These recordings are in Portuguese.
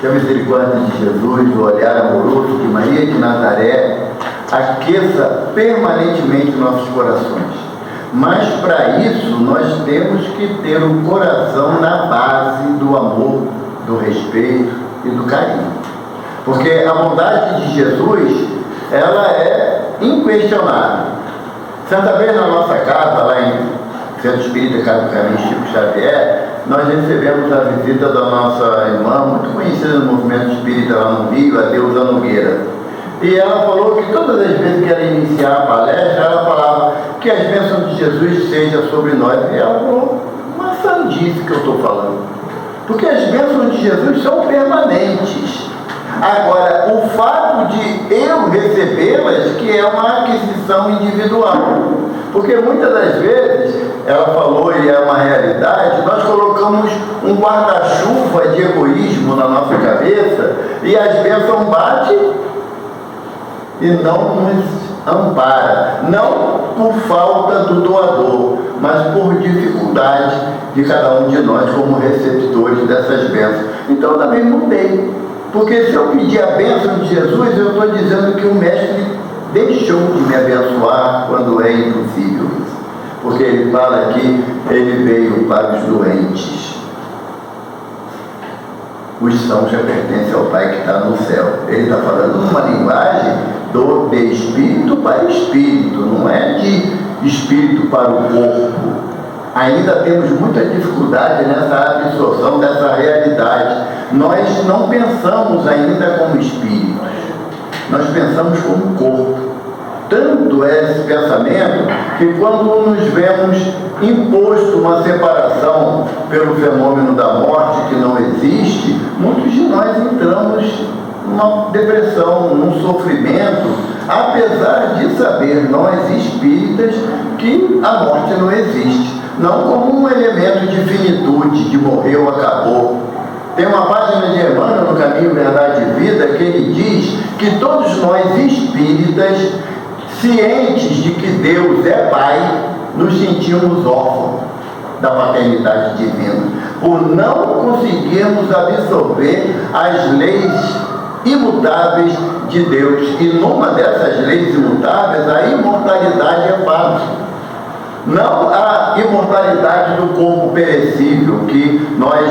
Que a misericórdia de Jesus, o olhar amoroso de Maria de Nazaré, aqueça permanentemente nossos corações. Mas para isso nós temos que ter o coração na base do amor, do respeito e do carinho. Porque a bondade de Jesus, ela é inquestionável. Certa vez na nossa casa, lá em Centro Espírita Casa do Caminho Chico Xavier, nós recebemos a visita da nossa irmã, muito conhecida no movimento espírita lá no Rio, a Deusa Nogueira. E ela falou que todas as vezes que ela iniciar a palestra, ela falava que as bênçãos de Jesus sejam sobre nós. E ela falou, uma sandice que eu estou falando. Porque as bênçãos de Jesus são permanentes. Agora, o fato de eu recebê-las, que é uma aquisição individual. Porque muitas das vezes, ela falou e é uma realidade, nós colocamos um guarda-chuva de egoísmo na nossa cabeça e as bênçãos batem e não nos ampara, não por falta do doador, mas por dificuldade de cada um de nós como receptores dessas bênçãos. Então eu também mudei, porque se eu pedir a bênção de Jesus, eu estou dizendo que o Mestre deixou de me abençoar quando é impossível isso, porque ele fala que ele veio para os doentes. Os sãos já pertencem ao Pai que está no céu. Ele está falando numa linguagem de espírito para espírito, não é de espírito para o corpo. Ainda temos muita dificuldade nessa absorção dessa realidade. Nós não pensamos ainda como espíritos, nós pensamos como corpo. Tanto é esse pensamento que quando nos vemos imposto uma separação pelo fenômeno da morte que não existe, muitos de nós entramos numa depressão, num sofrimento, apesar de saber nós espíritas que a morte não existe, não como um elemento de finitude, de morreu, acabou. Tem uma página de Emmanuel no Caminho Verdade e Vida que ele diz que todos nós espíritas, cientes de que Deus é Pai, nos sentimos órfãos da paternidade divina, por não conseguirmos absorver as leis imutáveis de Deus. E numa dessas leis imutáveis, a imortalidade é fato. Não a imortalidade do corpo perecível, que nós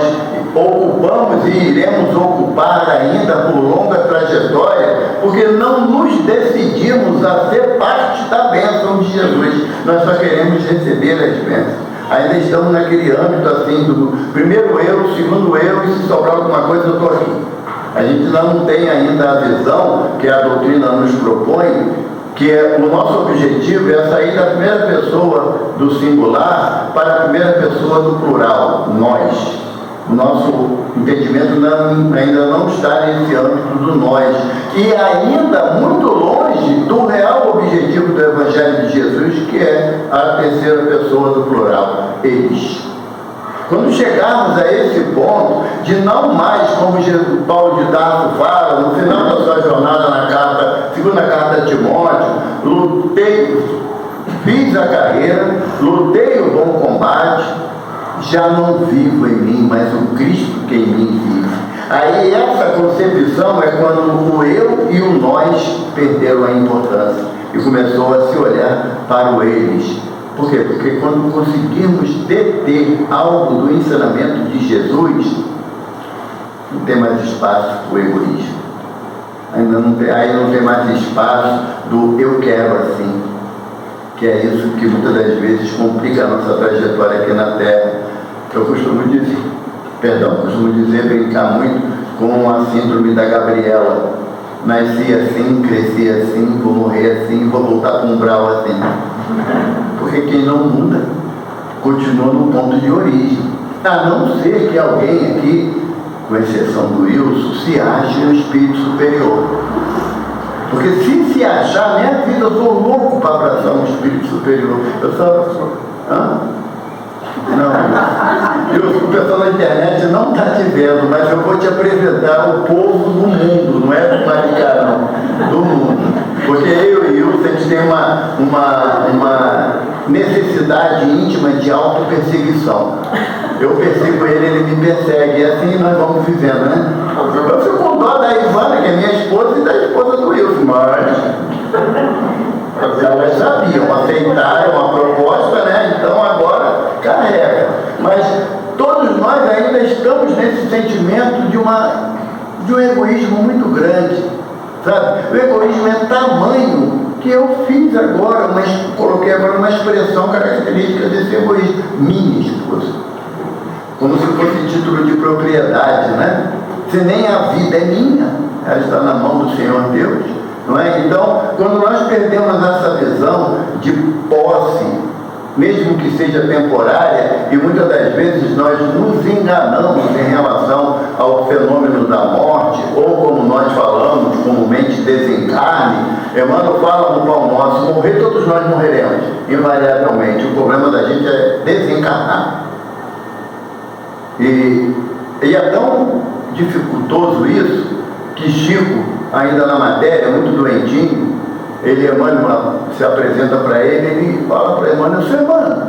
ocupamos e iremos ocupar ainda por longa trajetória, porque não nos decidimos a ser parte da bênção de Jesus. Nós só queremos receber as bênçãos. Ainda estamos naquele âmbito assim do primeiro eu, segundo eu, e se sobrar alguma coisa eu estou aqui. A gente não tem ainda a visão que a doutrina nos propõe, que o nosso objetivo é sair da primeira pessoa do singular para a primeira pessoa do plural, nós. O nosso entendimento ainda não está nesse âmbito do nós. E ainda muito longe do real objetivo do Evangelho de Jesus, que é a terceira pessoa do plural, eles. Quando chegarmos a esse ponto de não mais, como Paulo de Tarso fala, no final da sua jornada na segunda carta a Timóteo, lutei, fiz a carreira, lutei o bom combate, já não vivo em mim, mas o Cristo que em mim vive. Aí essa concepção é quando o eu e o nós perderam a importância e começou a se olhar para o eles. Por quê? Porque quando conseguimos deter algo do ensinamento de Jesus, não tem mais espaço para o egoísmo. Aí não tem mais espaço do eu quero assim, que é isso que muitas das vezes complica a nossa trajetória aqui na Terra. Eu costumo dizer, brincar muito com a síndrome da Gabriela. Nasci assim, cresci assim, vou morrer assim, vou voltar para um umbral assim. Porque quem não muda, continua no ponto de origem. A não ser que alguém aqui, com exceção do Wilson, se ache um espírito superior. Porque se achar, minha vida, eu sou louco para abraçar um espírito superior. Eu sou... Não, o pessoal na internet não está te vendo, mas eu vou te apresentar o povo do mundo, não é do Maricá, não, do mundo. Porque eu e o Wilson, a gente tem necessidade íntima de auto-perseguição. Eu persigo ele, ele me persegue, e assim nós vamos vivendo, né? Eu fico com dó da Ivana, que é minha esposa, e da esposa do Wilson, mas elas sabiam, aceitaram a proposta, né? Então agora carrega. Mas todos nós ainda estamos nesse sentimento de um egoísmo muito grande, sabe? O egoísmo é tamanho que eu fiz agora, mas coloquei agora uma expressão característica desse egoísmo: minha esposa. Como se fosse título de propriedade, né? Se nem a vida é minha, ela está na mão do Senhor Deus, não é? Então, quando nós perdemos essa visão de posse, mesmo que seja temporária, e muitas das vezes nós nos enganamos em relação ao fenômeno da morte, ou como nós falamos comumente, desencarne. Emmanuel fala no Pão Nosso: morrer todos nós morreremos, invariavelmente. O problema da gente é desencarnar. E é tão dificultoso isso, que Chico, ainda na matéria, muito doentinho, Emmanuel se apresenta para ele fala para Emmanuel: seu Emmanuel,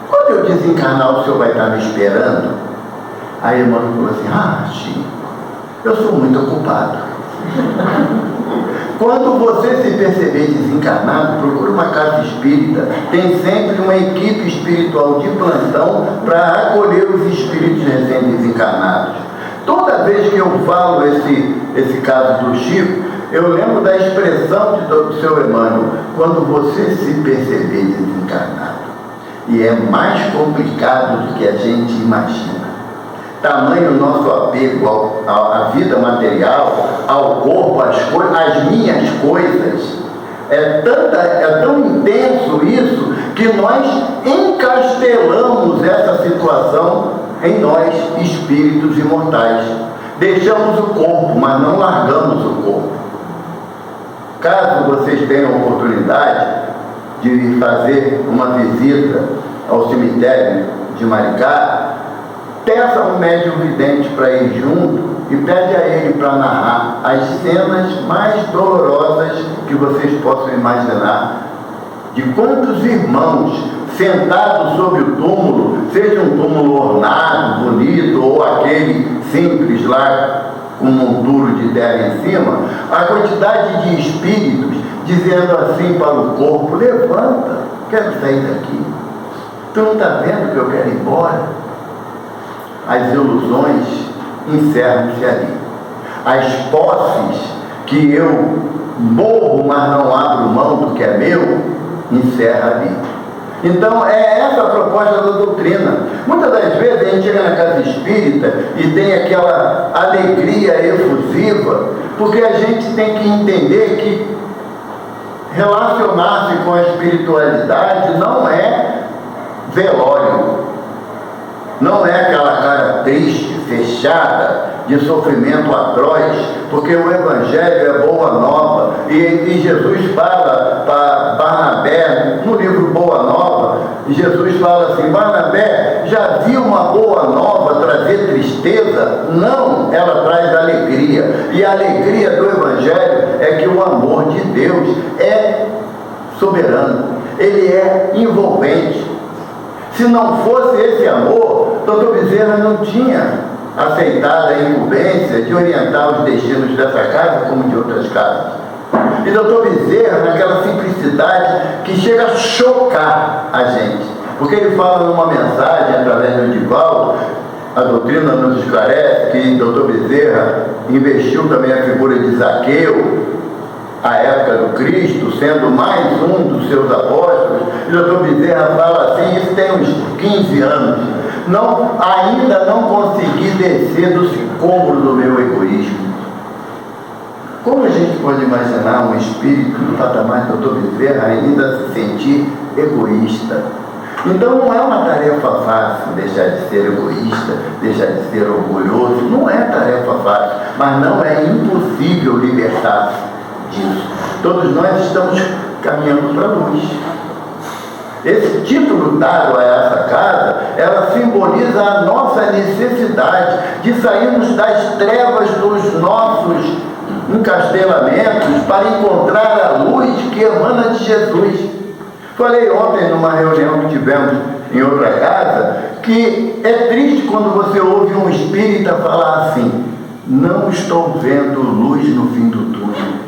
quando eu desencarnar, o senhor vai estar me esperando? Aí Emmanuel falou assim: Chico, eu sou muito ocupado. Quando você se perceber desencarnado, procura uma casa espírita. Tem sempre uma equipe espiritual de plantão para acolher os espíritos recém-desencarnados. Toda vez que eu falo esse caso do Chico, eu lembro da expressão do seu Emmanuel: quando você se perceber desencarnado. E é mais complicado do que a gente imagina. Tamanho o nosso apego à vida material, ao corpo, às minhas coisas. É tão intenso isso, que nós encastelamos essa situação em nós, espíritos imortais. Deixamos o corpo, mas não largamos o corpo. Caso vocês tenham oportunidade de fazer uma visita ao cemitério de Maricá, peça um médium vidente para ir junto e pede a ele para narrar as cenas mais dolorosas que vocês possam imaginar, de quantos irmãos sentados sobre o túmulo, seja um túmulo ornado, bonito, ou aquele simples lá com um monturo de terra em cima, a quantidade de espíritos dizendo assim para o corpo: levanta, quero sair daqui, tu não está vendo que eu quero ir embora? As ilusões encerram-se ali. As posses que eu morro, mas não abro mão do que é meu, encerra ali. Então é essa a proposta da doutrina. Muitas das vezes a gente chega na casa espírita e tem aquela alegria efusiva, porque a gente tem que entender que relacionar-se com a espiritualidade não é velório. Não é aquela cara triste, fechada, de sofrimento atroz, porque o Evangelho é boa nova. E Jesus fala para Barnabé, no livro Boa Nova, Jesus fala assim: Barnabé, já viu uma boa nova trazer tristeza? Não, ela traz alegria. E a alegria do Evangelho é que o amor de Deus é soberano, ele é envolvente. Se não fosse esse amor, Dr. Bezerra não tinha aceitado a incumbência de orientar os destinos dessa casa como de outras casas. E Dr. Bezerra, naquela simplicidade que chega a chocar a gente, porque ele fala numa mensagem através do Divaldo, a doutrina nos esclarece que Dr. Bezerra investiu também a figura de Zaqueu, a época do Cristo, sendo mais um dos seus apóstolos. E o Dr. Bezerra fala assim, isso tem uns 15 anos, ainda não consegui descer do sicômoro do meu egoísmo. Como a gente pode imaginar um espírito do patamar do Dr. Bezerra ainda se sentir egoísta? Então não é uma tarefa fácil deixar de ser egoísta, deixar de ser orgulhoso. Não é tarefa fácil, mas não é impossível libertar-se disso. Todos nós estamos caminhando para a luz. Esse título dado a essa casa, ela simboliza a nossa necessidade de sairmos das trevas dos nossos encastelamentos para encontrar a luz que emana de Jesus. Falei ontem numa reunião que tivemos em outra casa, que é triste quando você ouve um espírita falar assim: não estou vendo luz no fim do túnel.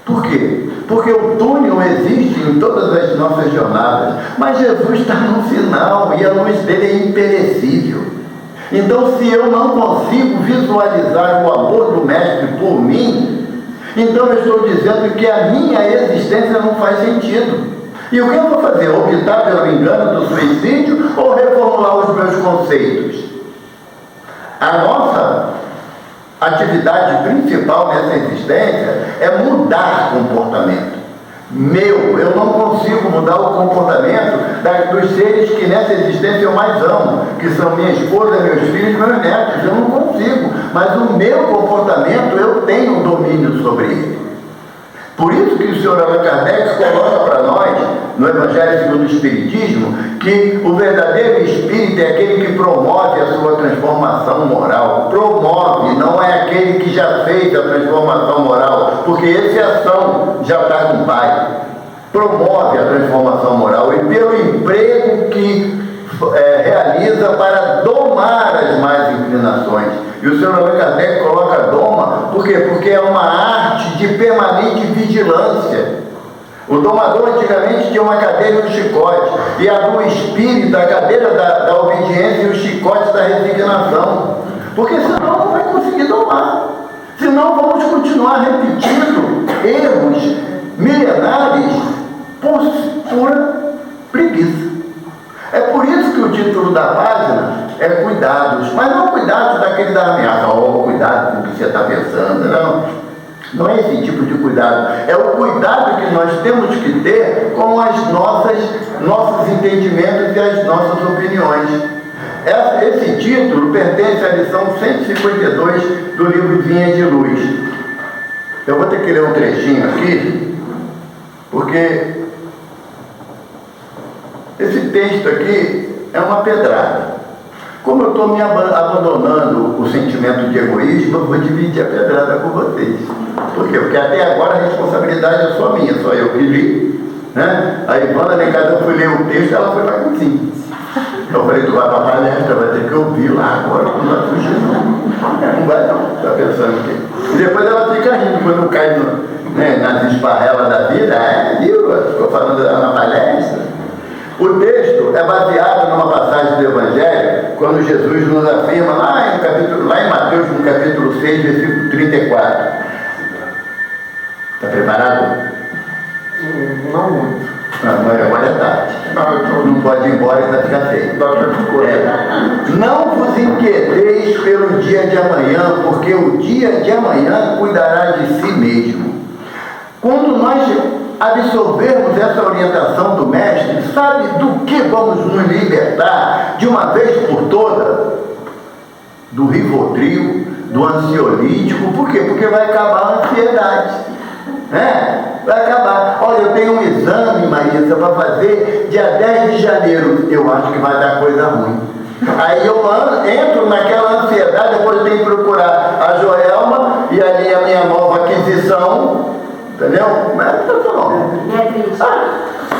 Por quê? Porque o túnel existe em todas as nossas jornadas, mas Jesus está no final e a luz dele é imperecível. Então, se eu não consigo visualizar o amor do Mestre por mim, então eu estou dizendo que a minha existência não faz sentido. E o que eu vou fazer? Optar pelo engano do suicídio ou reformular os meus conceitos? A nossa atividade principal nessa existência é mudar comportamento. Eu não consigo mudar o comportamento dos seres que nessa existência eu mais amo, que são minha esposa, meus filhos e meus netos. Eu não consigo, mas o meu comportamento eu tenho domínio sobre ele. Por isso que o Sr. Allan Kardec coloca para nós, no Evangelho segundo o Espiritismo, que o verdadeiro espírito é aquele que promove a sua transformação moral. Promove, não é aquele que já fez a transformação moral, porque esse ação já está com o Pai. Promove a transformação moral e pelo emprego que realiza para domar as más inclinações. E o Sr. Allan Kardec coloca doma, por quê? Porque é uma arte de permanente vigilância. O domador antigamente tinha uma cadeira e um chicote, e a do espírito, a cadeira da obediência e o chicote da resignação. Porque senão não vai conseguir domar. Senão vamos continuar repetindo erros milenares por pura preguiça. É por isso que o título da página é cuidados, mas não cuidados daquele da ameaça, cuidado com o que você está pensando, não. Não é esse tipo de cuidado, é o cuidado que nós temos que ter com nossos entendimentos e as nossas opiniões. Esse título pertence à lição 152 do livro Vinha de Luz. Eu vou ter que ler um trechinho aqui, porque esse texto aqui é uma pedrada. Como eu estou me abandonando o sentimento de egoísmo, eu vou dividir a pedrada com vocês. Por quê? Porque até agora a responsabilidade é só minha, só eu que li, né? A Ivana, nem cada eu fui ler o texto, ela foi para a cozinha. Eu falei, tu vai para a palestra, vai ter que ouvir lá agora, não vai fugir não. Não vai não, está pensando que... E depois ela fica rindo, quando cai nas esparrelas da vida, ficou falando na palestra. O texto é baseado numa passagem do Evangelho, quando Jesus nos afirma, lá em Mateus, no capítulo 6, versículo 34. Está preparado? Não muito. Agora é tarde. Não pode ir embora e vai ficar feio. Não vos inquieteis pelo dia de amanhã, porque o dia de amanhã cuidará de si mesmo. Quando nós absorvermos essa orientação do Mestre, sabe do que vamos nos libertar de uma vez por toda? Do Rivotril, do ansiolítico. Por quê? Porque vai acabar a ansiedade. Vai acabar. Olha, eu tenho um exame, Marisa, para fazer dia 10 de janeiro. Eu acho que vai dar coisa ruim. Aí eu entro naquela ansiedade, depois eu tenho que procurar a Joelma e ali a minha nova aquisição. Entendeu? Mas é o seu nome.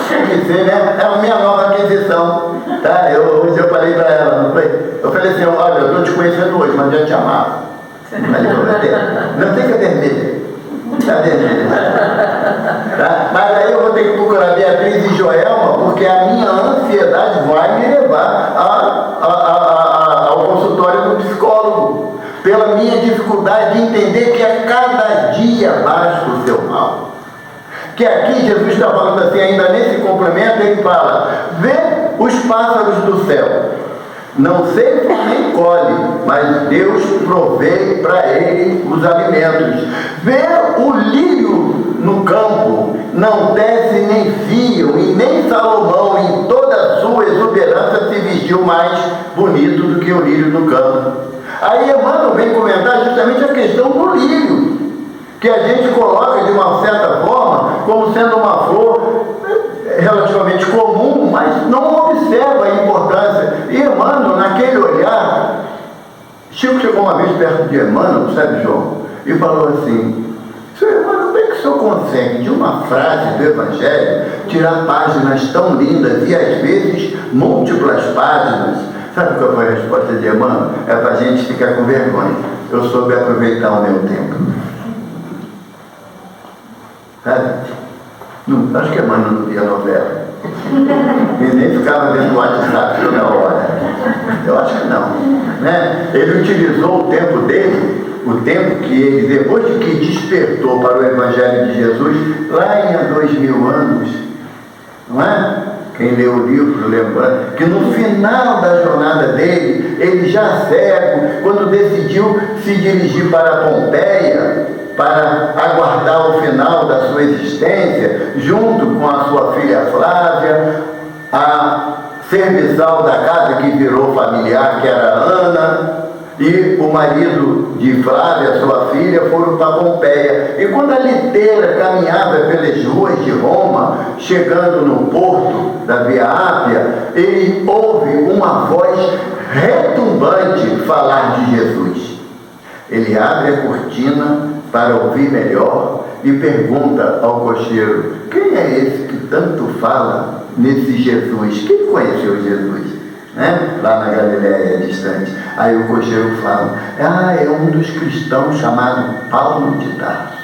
Tem que ser, né? É a minha nova aquisição. Tá? Hoje eu falei para ela, não foi? Eu falei assim, olha, eu estou te conhecendo hoje, mas já te amava. Não tem que vermelha. Tá vermelha. Tá? Mas aí eu vou ter que procurar Beatriz e Joelma, porque a minha ansiedade vai me levar ao consultório do psicólogo. Pela minha dificuldade de entender que a cada dia basta o seu mal. Que aqui Jesus está falando assim, ainda nesse complemento, ele fala, vê os pássaros do céu. Não sei nem colhe, mas Deus provê para ele os alimentos. Vê o lírio no campo, não tece nem fio, e nem Salomão, em toda a sua exuberância, se vestiu mais bonito do que o lírio no campo. Aí Emmanuel vem comentar justamente a questão do lírio, que a gente coloca de uma certa forma como sendo uma flor relativamente comum, mas não observa a importância. E Emmanuel, naquele olhar, Chico chegou uma vez perto de Emmanuel, sabe, João, e falou assim, seu Emmanuel, como é que o senhor consegue, de uma frase do Evangelho, tirar páginas tão lindas e, às vezes, múltiplas páginas? Sabe qual foi a resposta de Emmanuel? É para a gente ficar com vergonha. Eu soube aproveitar o meu tempo. Sabe? Não, acho que Emmanuel não via novela. E nem ficava vendo o WhatsApp toda hora. Eu acho que não. Né? Ele utilizou o tempo dele, o tempo que ele, depois de que despertou para o Evangelho de Jesus, lá em há 2000 anos, não é? Quem leu o livro lembra que no final da jornada dele, ele já cego, quando decidiu se dirigir para Pompeia, para aguardar o final da sua existência, junto com a sua filha Flávia, a serviçal da casa que virou familiar, que era Ana, e o marido de Flávia, sua filha, foram para Pompeia. E quando a liteira caminhava pelas ruas de Roma, chegando no porto da Via Ápia, ele ouve uma voz retumbante falar de Jesus. Ele abre a cortina para ouvir melhor e pergunta ao cocheiro: quem é esse que tanto fala nesse Jesus? Quem conheceu Jesus? Né? Lá na Galileia distante. Aí o cocheiro fala: é um dos cristãos chamado Paulo de Tarso.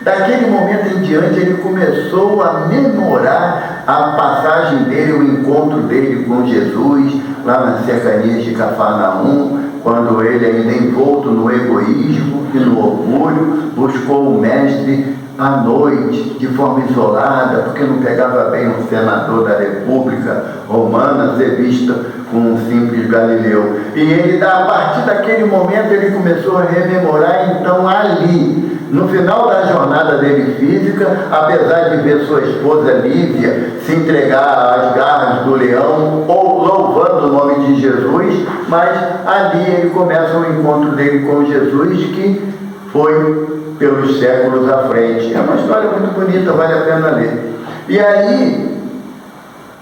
Daquele momento em diante ele começou a memorar a passagem dele, o encontro dele com Jesus, lá nas cercanias de Cafarnaum, quando ele, ainda envolto no egoísmo e no orgulho, buscou o mestre à noite, de forma isolada, porque não pegava bem um senador da República Romana ser vista como um simples galileu. E ele, a partir daquele momento, ele começou a rememorar, então, ali, no final da jornada dele física, apesar de ver sua esposa Lívia se entregar às garras do leão, ou louvando o nome de Jesus, mas ali ele começa o encontro dele com Jesus, que foi pelos séculos à frente. É uma história muito bonita, vale a pena ler. E aí,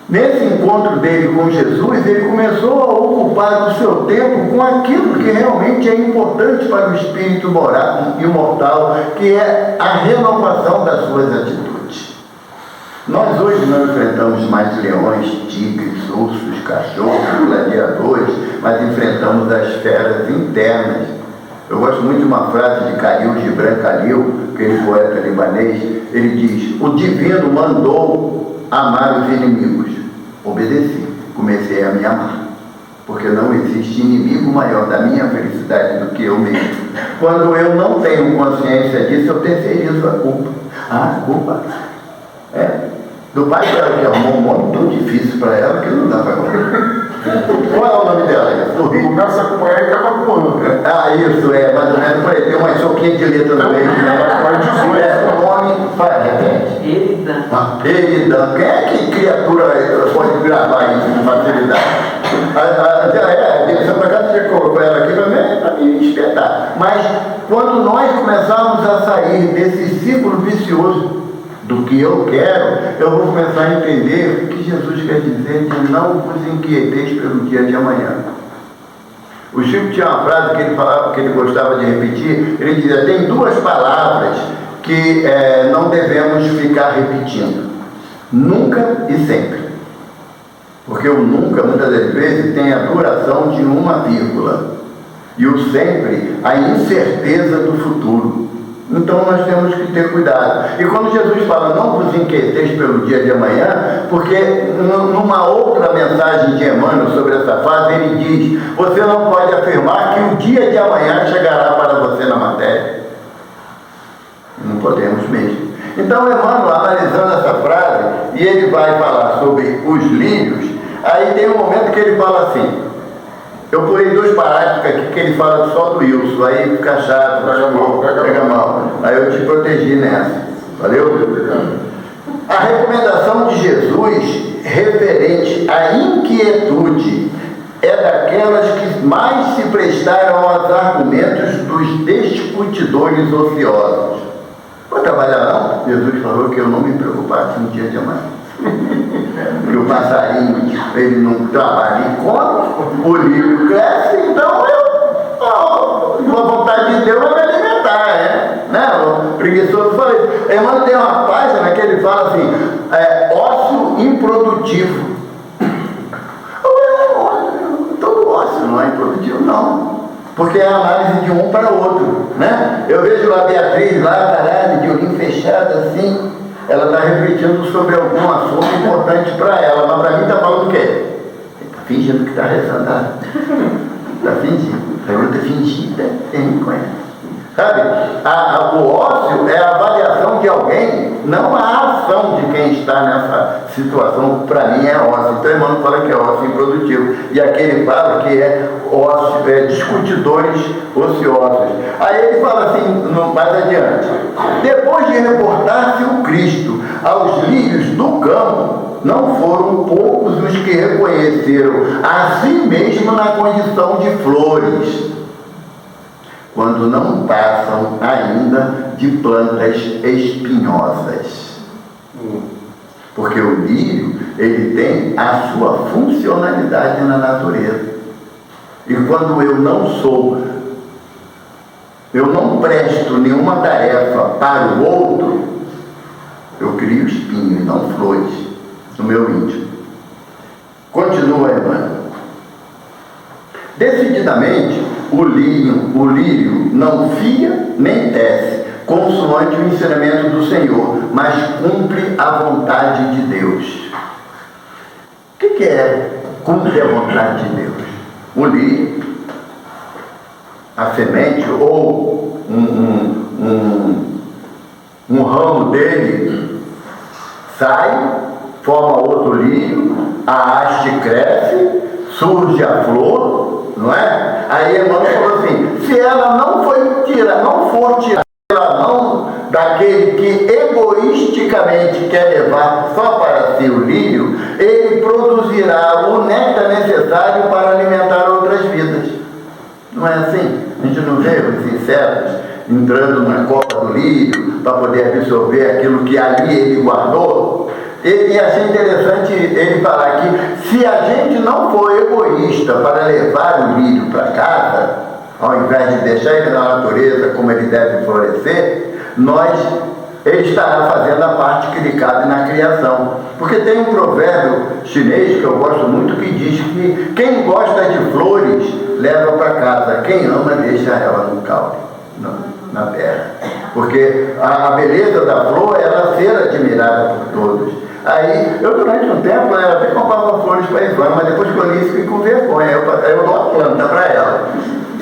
nesse encontro dele com Jesus, ele começou a ocupar o seu tempo com aquilo que realmente é importante para o espírito imortal, que é a renovação das suas atitudes. Nós hoje não enfrentamos mais leões, tigres, ursos, cachorros, gladiadores, mas enfrentamos as feras internas. Eu gosto muito de uma frase de Khalil Gibran Khalil, aquele poeta libanês. Ele diz: o divino mandou amar os inimigos. Obedeci, comecei a me amar, porque não existe inimigo maior da minha felicidade do que eu mesmo. Quando eu não tenho consciência disso, eu terceirizo a culpa. A culpa do pai dela, que arrumou um nome tão difícil para ela que não dá para comer. Qual é o nome dela? Começa com E e acaba com A. Isso, mais ou menos por aí. Tem uma soquinha de letra no meio. O nome, repete. Eridan. Quem é que criatura pode gravar isso com facilidade? A direção para cá, você colocou ela aqui para me espetar. Mas quando nós começarmos a sair desse ciclo vicioso do que eu quero, eu vou começar a entender o que Jesus quer dizer de não vos inquieteis pelo dia de amanhã. O Chico tinha uma frase que ele falava, que ele gostava de repetir. Ele dizia: tem duas palavras que não devemos ficar repetindo: nunca e sempre. Porque o nunca, muitas das vezes, tem a duração de uma vírgula, e o sempre, a incerteza do futuro. Então nós temos que ter cuidado. E quando Jesus fala não vos inquieteis pelo dia de amanhã, porque numa outra mensagem de Emmanuel sobre essa fase, ele diz: você não pode afirmar que o dia de amanhã chegará para você na matéria. Não podemos mesmo. Então Emmanuel, analisando essa frase, e ele vai falar sobre os lírios, aí tem um momento que ele fala assim. Eu pulei 2 parágrafos aqui que ele fala só do Wilson, aí fica chato, pega mal. Aí eu te protegi nessa. Valeu? A recomendação de Jesus referente à inquietude é daquelas que mais se prestaram aos argumentos dos discutidores ociosos. Vou trabalhar não? Jesus falou que eu não me preocupasse no dia de amanhã. Que o passarinho, ele não trabalha e come, o lírio cresce, então a vontade de Deus vai me alimentar, né? O preguiçoso falei, Emmanuel tem uma página que ele fala assim, ócio improdutivo. Todo ócio não é improdutivo, não. Porque é a análise de um para o outro, né? Eu vejo a Beatriz lá, caralho, de olhinho fechado assim, ela está refletindo sobre algum assunto importante para ela, mas para mim está falando o quê? Está fingindo que está rezando, está fingindo. Pergunta fingida, quem me conhece. Sabe, o ócio é a avaliação de alguém, não a ação de quem está nessa situação. Para mim é ócio. Então, Emmanuel fala que é ócio improdutivo. E aqui ele fala que é ócio, discutidores ociosos. Aí ele fala assim, mais adiante: depois de reportar-se o Cristo aos lírios do campo, não foram poucos os que reconheceram a si mesmo na condição de flores, quando não passam ainda de plantas espinhosas. Porque o lírio, ele tem a sua funcionalidade na natureza. E quando eu não presto nenhuma tarefa para o outro, eu crio espinho e não flores no meu íntimo. Continua, Emmanuel. Decididamente, o lírio não fia nem tece, consoante o ensinamento do Senhor, mas cumpre a vontade de Deus. O que é cumpre a vontade de Deus? O lírio, a semente ou um ramo dele sai, forma outro lírio, a haste cresce, surge a flor, não é? Aí Emmanuel falou assim, se ela não for tirada pela mão daquele que egoisticamente quer levar só para si o lírio, ele produzirá o néctar necessário para alimentar outras vidas. Não é assim? A gente não vê os insetos entrando na copa do lírio para poder absorver aquilo que ali ele guardou? E achei interessante ele falar que se a gente não for egoísta para levar o lírio para casa, ao invés de deixar ele na natureza como ele deve florescer, ele estará fazendo a parte que lhe cabe na criação. Porque tem um provérbio chinês que eu gosto muito que diz que quem gosta de flores leva para casa, quem ama deixa ela no caule, na terra. Porque a beleza da flor é ela ser admirada por todos. Aí, eu durante um tempo, eu até comprava flores para Ivana, mas depois que eu li isso, fiquei com vergonha. Eu dou a planta para ela,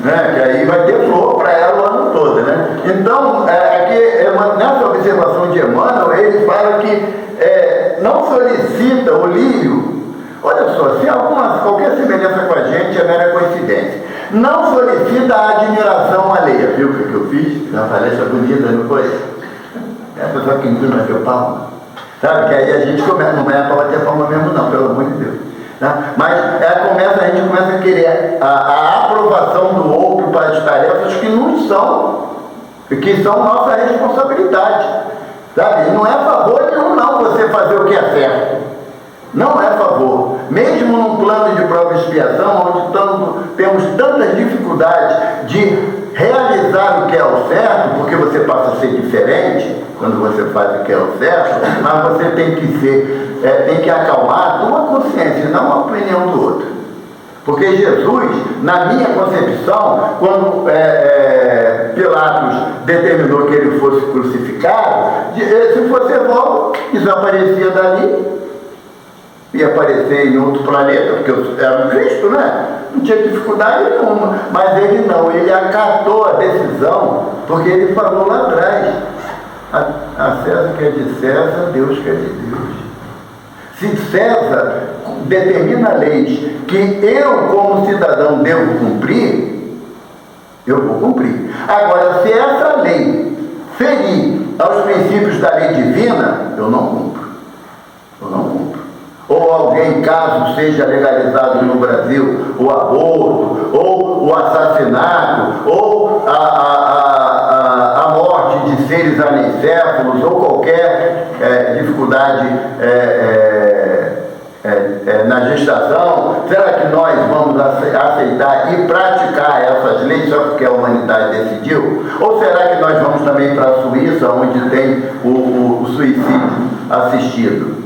né? Que aí vai ter flor para ela o ano todo, né? Então, nessa observação de Emmanuel, ele fala que não solicita o lírio. Olha só, se qualquer semelhança com a gente é mera coincidência. Não solicita a admiração alheia. Viu o que eu fiz? Uma palestra bonita, não foi? É a pessoa que inclina seu palmo. Sabe, que aí a gente começa, não é para bater palma mesmo não, pelo amor de Deus. Tá? Mas a gente começa a querer a aprovação do outro para as tarefas que são nossa responsabilidade. Sabe? Não é favor nenhum não você fazer o que é certo. Não é favor. Mesmo num plano de prova e expiação, onde temos tantas dificuldades de realizar o que é o certo, porque você passa a ser diferente quando você faz o que é o certo, mas você tem que acalmar a tua consciência, não a opinião do outro. Porque Jesus, na minha concepção, quando Pilatos determinou que ele fosse crucificado, se fosse logo, desaparecia dali, ia aparecer em outro planeta, porque era um Cristo, né? Não tinha dificuldade nenhuma. Mas ele não, ele acatou a decisão, porque ele falou lá atrás, a César que é de César, Deus que é de Deus. Se César determina leis que eu, como cidadão, devo cumprir, eu vou cumprir. Agora, se essa lei ferir aos princípios da lei divina, eu não cumpro. Eu não cumpro. Ou alguém, caso seja legalizado no Brasil o aborto, ou o assassinato, ou a morte de seres anencéfalos, ou qualquer dificuldade na gestação, será que nós vamos aceitar e praticar essas leis só porque a humanidade decidiu? Ou será que nós vamos também para a Suíça, onde tem o suicídio assistido?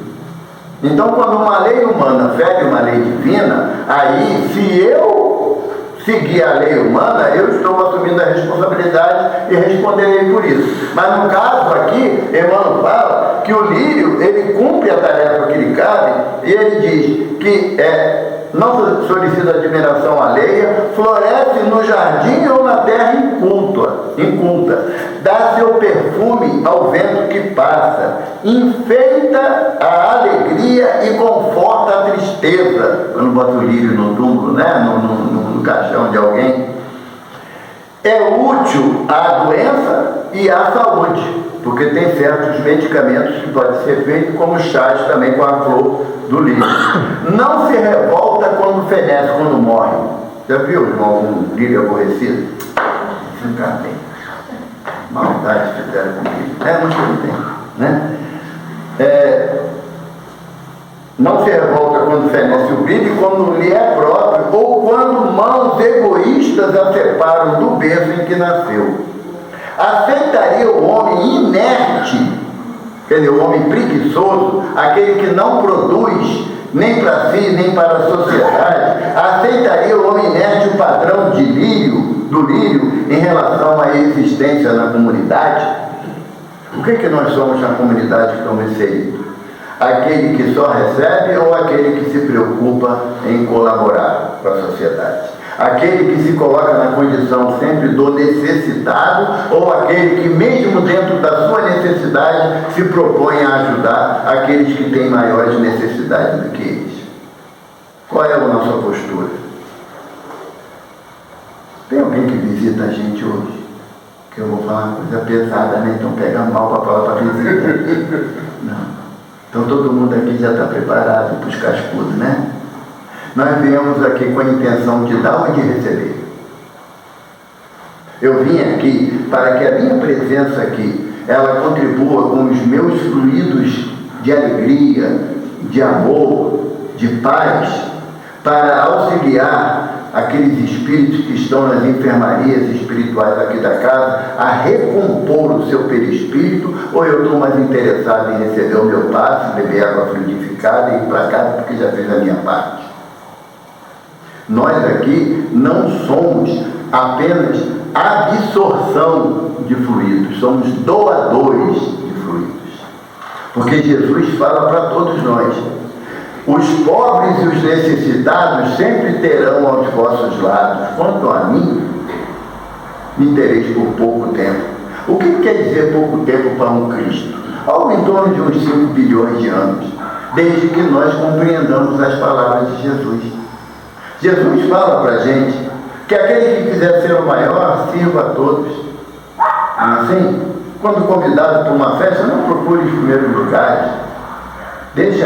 Então, quando uma lei humana fere uma lei divina, aí, se eu seguir a lei humana, eu estou assumindo a responsabilidade e responderei por isso. Mas no caso aqui, Emmanuel fala que o lírio, ele cumpre a tarefa que lhe cabe, e ele diz que não solicita admiração alheia, floresce no jardim ou na terra inculta, dá seu perfume ao vento que passa, enfeita a alegria e conforta a tristeza. Quando bota o lírio no túmulo, né? no caixão de alguém, é útil à doença e à saúde, porque tem certos medicamentos que podem ser feitos como chás também com a flor do lírio. Não se revolta quando fenece, quando morre. Já viu algum lírio aborrecido? Nunca tem. Maldade fizeram comigo. Não tem, né? Não se revolta quando fenece o brilho e quando lhe é próprio, ou quando mãos egoístas a separam do berço em que nasceu. Aceitaria o homem inerte, quer dizer, o homem preguiçoso, aquele que não produz nem para si, nem para a sociedade, aceitaria o homem inerte o padrão do lírio em relação à existência na comunidade? O que nós somos na comunidade que estamos inseridos? Aquele que só recebe ou aquele que se preocupa em colaborar com a sociedade? Aquele que se coloca na condição sempre do necessitado ou aquele que mesmo dentro da sua necessidade se propõe a ajudar aqueles que têm maiores necessidades do que eles? Qual é a nossa postura? Tem alguém que visita a gente hoje? Que eu vou falar uma coisa pesada, né? Então pega mal para falar para visita. Não. Então todo mundo aqui já está preparado para os cascudos, né? Nós viemos aqui com a intenção de dar ou de receber. Eu vim aqui para que a minha presença aqui, ela contribua com os meus fluidos de alegria, de amor, de paz, para auxiliar aqueles espíritos que estão nas enfermarias espirituais aqui da casa a recompor o seu perispírito, ou eu estou mais interessado em receber o meu passe, beber água fluidificada e ir para casa porque já fiz a minha parte? Nós aqui não somos apenas absorção de fluidos, somos doadores de fluidos, porque Jesus fala para todos nós: os pobres e os necessitados sempre terão aos vossos lados. Quanto a mim, me tereis por pouco tempo. O que quer dizer pouco tempo para um Cristo? Algo em torno de uns 5 bilhões de anos, desde que nós compreendamos as palavras de Jesus. Jesus fala para a gente que aquele que quiser ser o maior, sirva a todos. Assim, quando convidado para uma festa, não procure os primeiros lugares. Deixe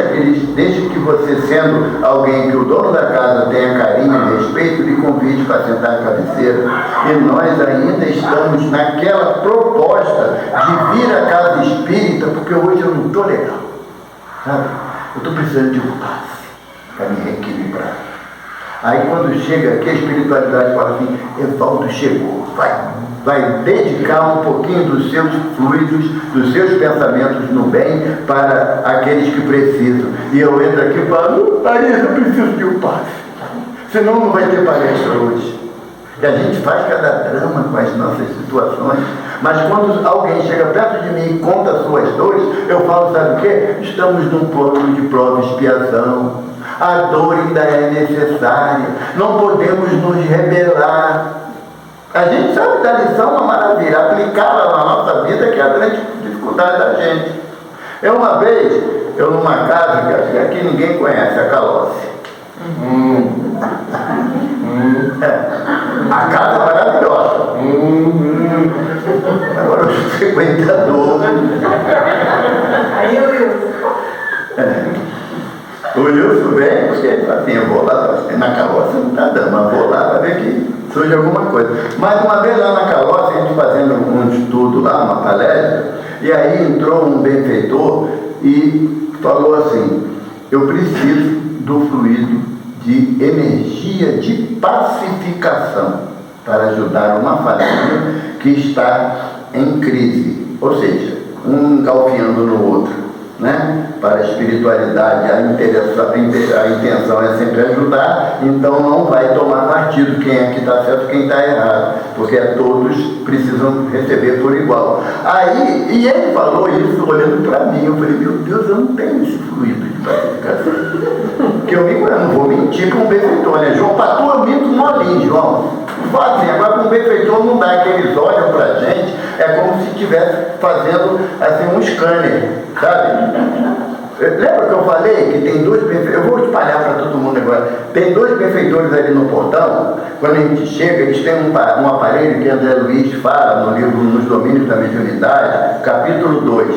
que você, sendo alguém que o dono da casa tenha carinho e respeito, lhe convide para sentar à cabeceira. E nós ainda estamos naquela proposta de vir à casa espírita, porque hoje eu não estou legal, sabe? Eu estou precisando de um passe para me reequilibrar. Aí quando chega aqui, a espiritualidade fala assim: Evaldo chegou, vai dedicar um pouquinho dos seus fluidos, dos seus pensamentos no bem para aqueles que precisam. E eu entro aqui e falo: Marisa, eu preciso de um passe, senão não vai ter palestra hoje. E a gente faz cada drama com as nossas situações, mas quando alguém chega perto de mim e conta as suas dores, eu falo: sabe o quê? Estamos num plano de prova e expiação. A dor ainda é necessária, não podemos nos rebelar. A gente sabe da lição, uma maravilha, aplicá-la na nossa vida, que é a grande dificuldade da gente. Uma vez, numa casa que acho que aqui ninguém conhece, a Calossi. A casa é maravilhosa. Agora o frequentador. Aí eu vi. O Wilson vem, porque ele fala assim: eu vou lá, na Calossi não está dando, mas vou lá para ver que surge alguma coisa. Mas uma vez lá na Calossi, a gente fazendo um estudo lá, uma palestra, e aí entrou um benfeitor e falou assim: eu preciso do fluido de energia de pacificação. para ajudar uma família que está em crise, ou seja, um engalfinhando no outro, né? Para a espiritualidade, a intenção é sempre ajudar, então não vai tomar partido quem é que está certo e quem está errado, porque todos precisam receber por igual. Aí, e ele falou isso olhando para mim, eu falei, meu Deus, eu não tenho esse fluido de pacificação. Porque eu não vou mentir com um benfeitor, né? João, para tu eu minto molinho, João. Fala assim, agora com um benfeitor não dá, que eles olham para a gente, é como se estivesse fazendo assim, um scanner, sabe? Lembra que eu falei que tem dois benfeitores? Eu vou espalhar para todo mundo agora. Tem dois benfeitores ali no portão. Quando a gente chega, eles têm um aparelho que André Luiz fala no livro Nos Domínios da Mediunidade, capítulo 2,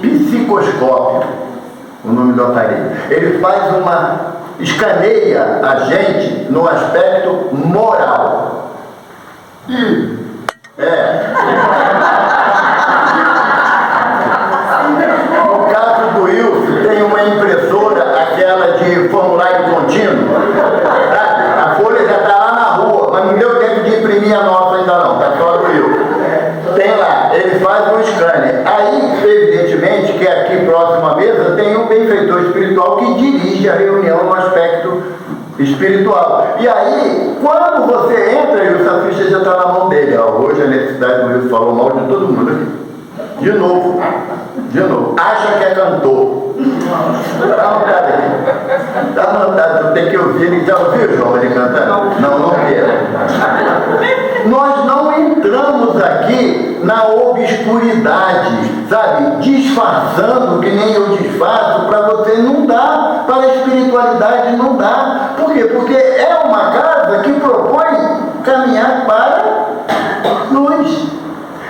psicoscópio, o nome do aparelho. Ele faz escaneia a gente no aspecto moral. No caso do Wilson, tem uma impressora, aquela de formulário contínuo, sabe? A folha já está lá na rua, mas não deu tempo de imprimir a nossa ainda não, está só do Wilson. Tem lá, ele faz um scanner. Aí, evidentemente, que aqui próximo à mesa tem um benfeitor espiritual que dirige a reunião no aspecto espiritual. E aí, quando você entra, e o safista já está na mão dele. Ó, hoje a necessidade do Wilson falou mal de todo mundo aqui. De novo. Acha que é cantor. Está anotado aqui. Está anotado, tu tem que ouvir. Ele já ouviu, João, ele cantando? Não quero. Nós não entramos aqui na obscuridade, sabe? Disfarçando, que nem eu disfarço, para você não dá, para a espiritualidade não dá. Por quê? Porque é uma casa que propõe caminhar para luz.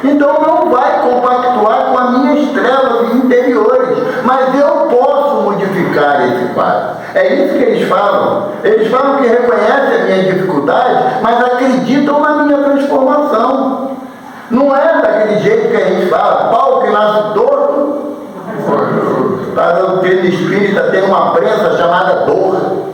Então não vai compactuar com as minhas trevas interiores, mas eu posso modificar esse quadro. É isso que eles falam. Eles falam que reconhecem a minha dificuldade, mas acreditam na minha transformação. Não é daquele jeito que a gente fala, pau que nasce torto. A doutrina espírita tem uma prensa chamada dor.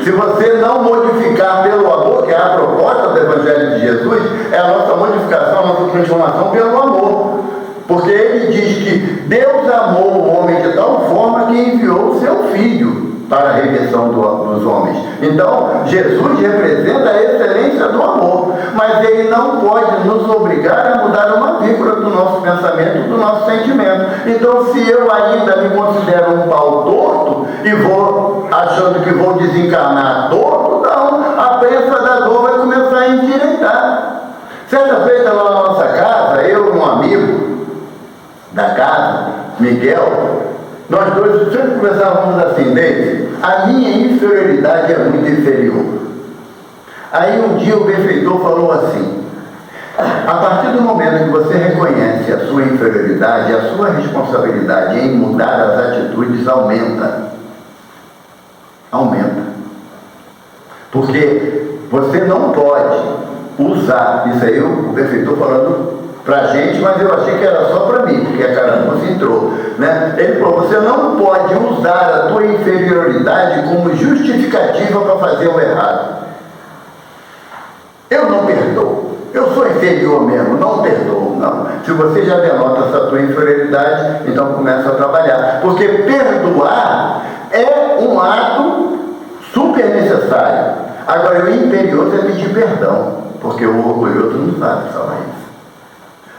Se você não modificar pelo amor, que é a proposta do Evangelho de Jesus, é a nossa modificação, a nossa transformação pelo amor. Porque ele diz que Deus amou o homem de tal forma que enviou o seu Filho para a redenção dos homens. Então, Jesus representa a excelência do amor, mas ele não pode nos obrigar a mudar uma vírgula do nosso pensamento, do nosso sentimento. Então, se eu ainda me considero um pau torto e vou achando que vou desencarnar torto, não, a prensa da dor vai começar a endireitar. Certa feita lá na nossa casa, eu e um amigo da casa, Miguel, nós dois sempre conversávamos assim, Deise, a minha inferioridade é muito inferior. Aí um dia o benfeitor falou assim, a partir do momento que você reconhece a sua inferioridade, a sua responsabilidade em mudar as atitudes aumenta. Porque você não pode usar, isso aí o benfeitor falando pra gente, mas eu achei que era só para mim, porque a caramuça entrou, né? Ele falou, você não pode usar a tua inferioridade como justificativa para fazer o errado. Eu não perdoo, eu sou inferior mesmo, não perdoo, não. Se você já denota essa tua inferioridade, então começa a trabalhar, porque perdoar é um ato super necessário. Agora, o imperioso é pedir perdão, porque o orgulhoso não sabe falar isso.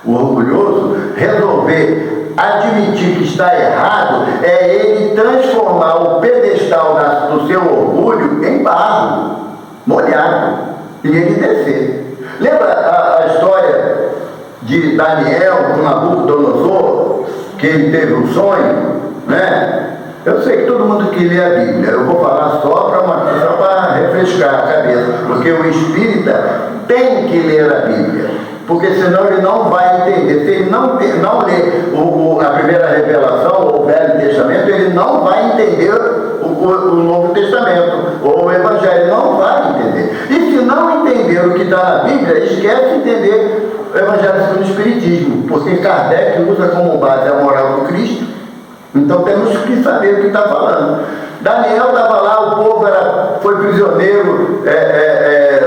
O orgulhoso resolver admitir que está errado é ele transformar o pedestal do seu orgulho em barro, molhado, e ele descer. Lembra a história de Daniel com Nabucodonosor, que ele teve um sonho, né? Eu sei que todo mundo que lê a Bíblia, eu vou falar só para refrescar a cabeça, porque o espírita tem que ler a Bíblia, porque senão ele não vai entender. Se ele não ler a primeira revelação, ou o Velho Testamento, ele não vai entender o Novo Testamento, ou o Evangelho, não vai entender. E se não entender o que está na Bíblia, esquece de entender o Evangelho segundo o Espiritismo, porque Kardec usa como base a moral do Cristo. Então temos que saber o que está falando. Daniel estava lá, o povo foi prisioneiro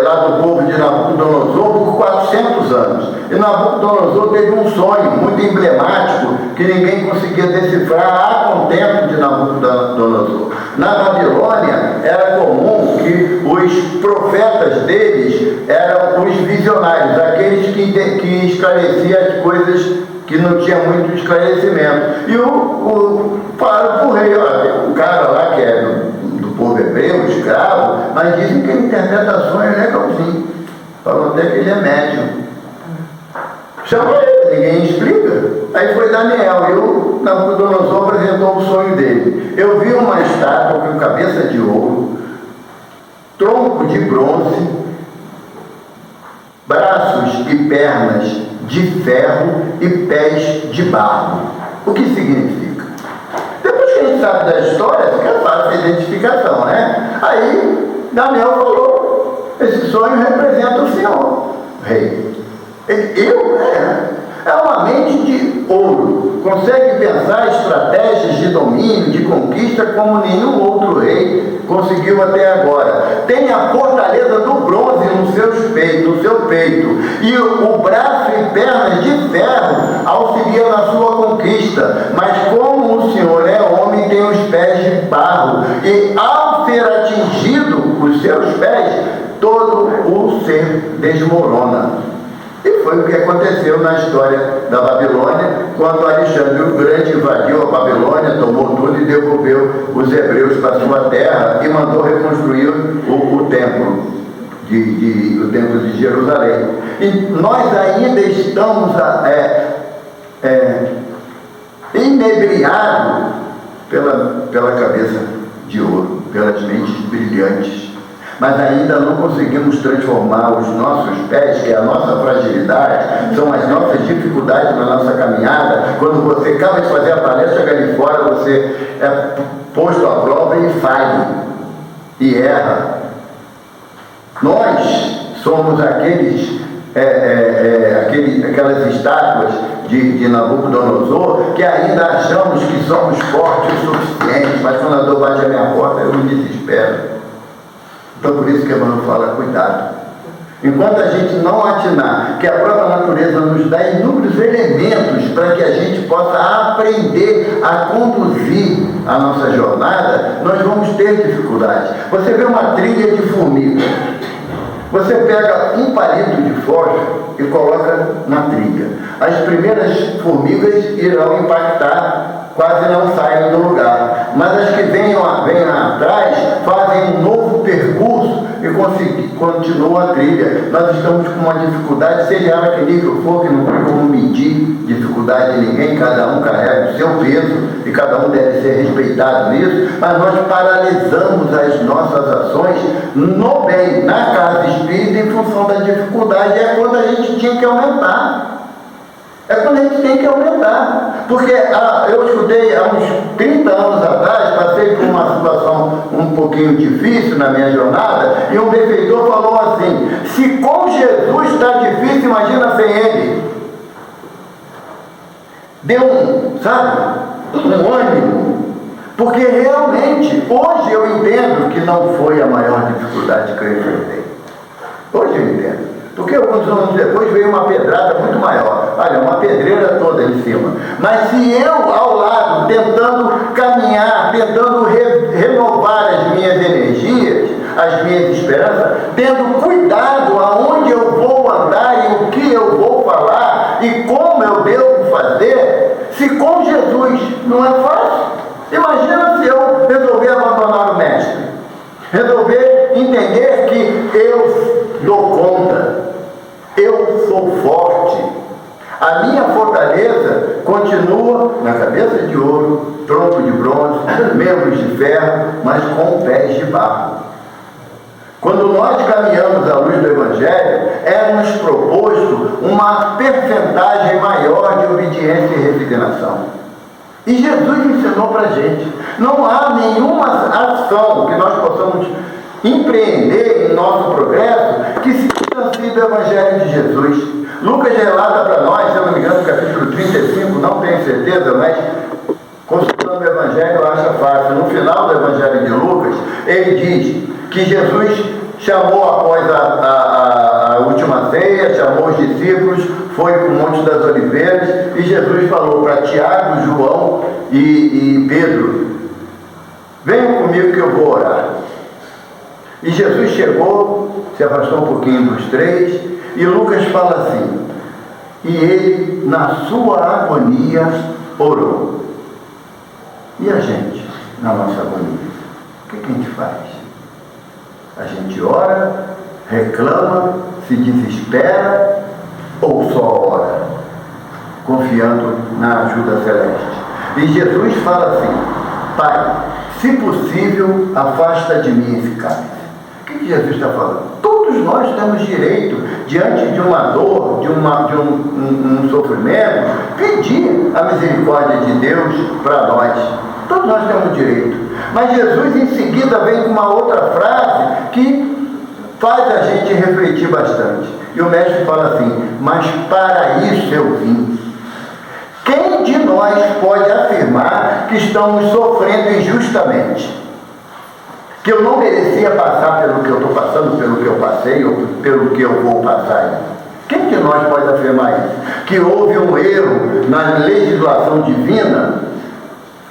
lá do povo de Nabucodonosor por 400 anos. E Nabucodonosor teve um sonho muito emblemático que ninguém conseguia decifrar a contento de Nabucodonosor. Na Babilônia era comum que os profetas deles eram os visionários, aqueles que esclareciam as coisas que não tinha muito esclarecimento. E falaram para o rei, olha, tem um cara lá que é do povo hebreu, escravo, mas dizem que ele interpreta sonhos legalzinho. Falam até que ele é médium. Chamou ele, ninguém explica. Aí foi Daniel, e o Nabucodonosor apresentou o sonho dele. Eu vi uma estátua com cabeça de ouro, tronco de bronze, braços e pernas de ferro e pés de barro. O que significa? Depois que a gente sabe da história, fica fácil a identificação, né? Aí Daniel falou, esse sonho representa o Senhor, rei. É uma mente de ouro, consegue pensar estratégias de domínio, de conquista como nenhum outro rei conseguiu até agora. Tem a fortaleza do bronze no seu peito, e o braço e pernas de ferro auxiliam na sua conquista, mas como o Senhor é homem, tem os pés de barro, e ao ser atingido os seus pés, todo o ser desmorona. E foi o que aconteceu na história da Babilônia, quando Alexandre o Grande invadiu a Babilônia, tomou tudo e devolveu os hebreus para sua terra e mandou reconstruir o templo de Jerusalém. E nós ainda estamos inebriados pela cabeça de ouro, pelas mentes brilhantes. Mas ainda não conseguimos transformar os nossos pés, que é a nossa fragilidade, são as nossas dificuldades na nossa caminhada. Quando você acaba de fazer a palestra, chega ali fora, você é posto à prova e falha, e erra. Nós somos aquelas estátuas de Nabucodonosor que ainda achamos que somos fortes o suficiente, mas quando a dor bate a minha porta, eu me desespero. Então, por isso que Emmanuel fala, cuidado. Enquanto a gente não atinar que a própria natureza nos dá inúmeros elementos para que a gente possa aprender a conduzir a nossa jornada, nós vamos ter dificuldades. Você vê uma trilha de formiga. Você pega um palito de fósforo e coloca na trilha. As primeiras formigas irão impactar, quase não saem do lugar. Mas as que vêm atrás fazem um novo percurso e continuam a trilha. Nós estamos com uma dificuldade, seja ela que nível for, que não tem como medir dificuldade de ninguém, cada um carrega o seu peso e cada um deve ser respeitado nisso, mas nós paralisamos as nossas ações no bem, na casa espírita, em função da dificuldade. É quando a gente tinha que aumentar. Porque eu escutei há uns 30 anos atrás, passei por uma situação um pouquinho difícil na minha jornada, e um benfeitor falou assim: se com Jesus está difícil, imagina sem Ele. Deu um ânimo, porque realmente, hoje eu entendo que não foi a maior dificuldade que eu enfrentei. Hoje eu entendo. Porque alguns anos depois veio uma pedrada muito maior. Olha, uma pedreira toda em cima. Mas se eu, ao lado, tentando caminhar, tentando renovar as minhas energias, as minhas esperanças, tendo cuidado aonde eu vou andar e o que eu vou falar e como eu devo fazer, se com Jesus não é fácil, imagina se eu resolver abandonar o mestre, resolver entender que eu dou conta, eu sou forte, a minha fortaleza continua na cabeça de ouro, tronco de bronze, membros de ferro, mas com pés de barro. Quando nós caminhamos à luz do Evangelho, é-nos proposto uma percentagem maior de obediência e resignação. E Jesus ensinou para a gente, não há nenhuma ação que nós possamos empreender em nosso progresso que se distancie do Evangelho de Jesus. Lucas relata para nós, se eu não me engano, no capítulo 35, não tenho certeza, mas consultando o Evangelho acha fácil. No final do Evangelho de Lucas, ele diz que Jesus chamou após a última ceia, chamou os discípulos, foi para o Monte das Oliveiras, e Jesus falou para Tiago, João e Pedro: venham comigo que eu vou orar. E Jesus chegou, se afastou um pouquinho dos três, e Lucas fala assim: e ele, na sua agonia, orou. E a gente, na nossa agonia, o que a gente faz? A gente ora, reclama, se desespera, ou só ora, confiando na ajuda celeste? E Jesus fala assim: Pai, se possível, afasta de mim esse cálice. O que Jesus está falando? Todos nós temos direito, diante de uma dor, de um sofrimento, pedir a misericórdia de Deus para nós. Todos nós temos direito. Mas Jesus em seguida vem com uma outra frase que faz a gente refletir bastante. E o mestre fala assim: mas para isso eu vim. Quem de nós pode afirmar que estamos sofrendo injustamente? Que eu não merecia passar pelo que eu estou passando, pelo que eu passei, ou pelo que eu vou passar aí? Quem de nós pode afirmar isso? Que houve um erro na legislação divina,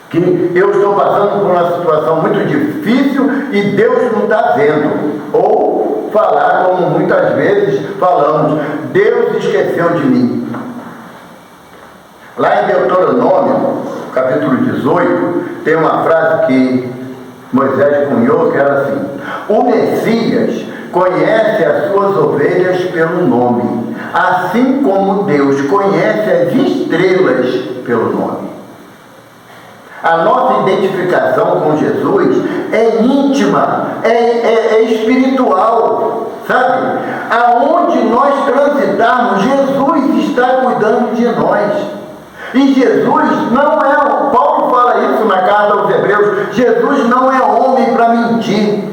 que eu estou passando por uma situação muito difícil e Deus não está vendo? Ou falar como muitas vezes falamos: Deus esqueceu de mim. Lá em Deuteronômio, capítulo 18, tem uma frase que Moisés cunhou, que era assim: o Messias conhece as suas ovelhas pelo nome, assim como Deus conhece as estrelas pelo nome. A nossa identificação com Jesus é íntima, é espiritual, sabe? Aonde nós transitarmos, Jesus está cuidando de nós. E Jesus não é, Paulo fala isso na carta aos Hebreus, Jesus não é homem para mentir.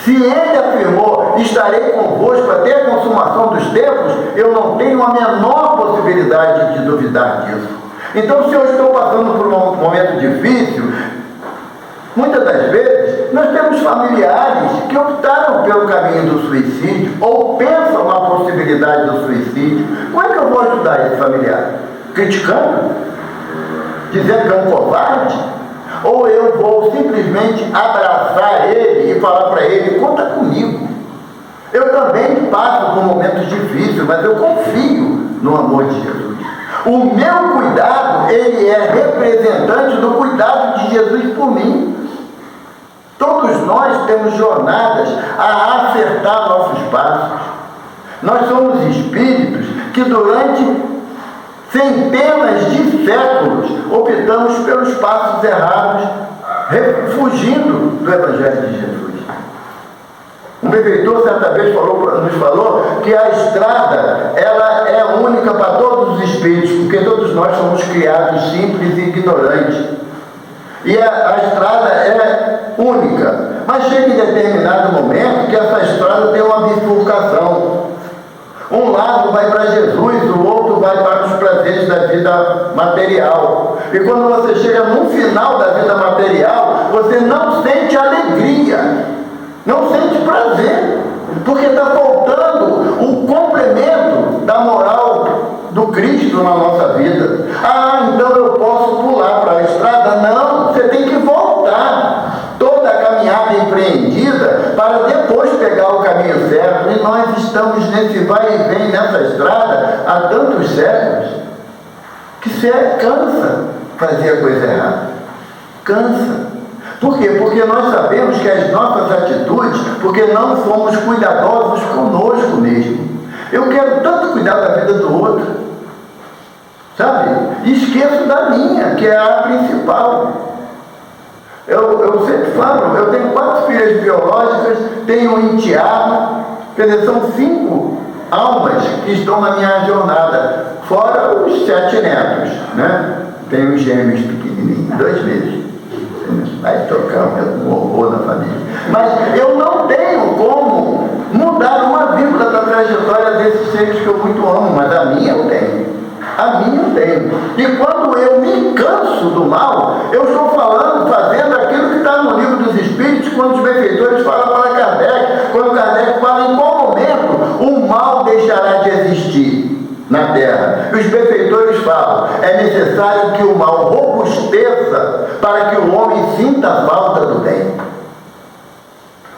Se ele afirmou: estarei convosco até a consumação dos tempos, eu não tenho a menor possibilidade de duvidar disso. Então, se eu estou passando por um momento difícil, muitas das vezes nós temos familiares que optaram pelo caminho do suicídio, ou pensam na possibilidade do suicídio. Como é que eu vou ajudar esse familiar? Criticando? Dizendo que é um covarde? Ou eu vou simplesmente abraçar ele e falar para ele: conta comigo. Eu também passo por momentos difíceis, mas eu confio no amor de Jesus. O meu cuidado, ele é representante do cuidado de Jesus por mim. Todos nós temos jornadas a acertar nossos passos. Nós somos espíritos que durante centenas de séculos optamos pelos passos errados, fugindo do Evangelho de Jesus. Um benfeitor certa vez nos falou que a estrada, ela é única para todos os espíritos, porque todos nós somos criados simples e ignorantes. E a estrada é única, mas chega em determinado momento que essa estrada tem uma bifurcação. Um lado vai para Jesus, o outro vai para os prazeres da vida material. E quando você chega no final da vida material, você não sente alegria, não sente prazer, porque está faltando o complemento da moral do Cristo na nossa vida. Ah, então eu posso pular para a estrada? Não, você tem que voltar. Toda a caminhada empreendida para depois pegar o caminho certo. E nós estamos nesse vai e vem nessa estrada há tantos séculos que você cansa fazer a coisa errada. Cansa. Por quê? Porque nós sabemos que as nossas atitudes, porque não somos cuidadosos conosco mesmo. Eu quero tanto cuidar da vida do outro, sabe? E esqueço da minha, que é a principal. Eu sempre falo, eu tenho 4 filhas biológicas, tenho um enteado, quer dizer, são 5 almas que estão na minha jornada, fora os 7 netos, né? Tenho os gêmeos pequenininhos, 2 meses. Vai tocar um horror na família. Mas eu não tenho como mudar uma vírgula da trajetória desses seres que eu muito amo, mas a minha eu tenho. A minha eu tenho. E quando eu me canso do mal, eu estou fazendo aquilo que está no livro dos Espíritos, quando os benfeitores falam para Kardec, quando Kardec fala em qual momento o mal deixará na terra. Os benfeitores falam, é necessário que o mal robusteça para que o homem sinta a falta do bem.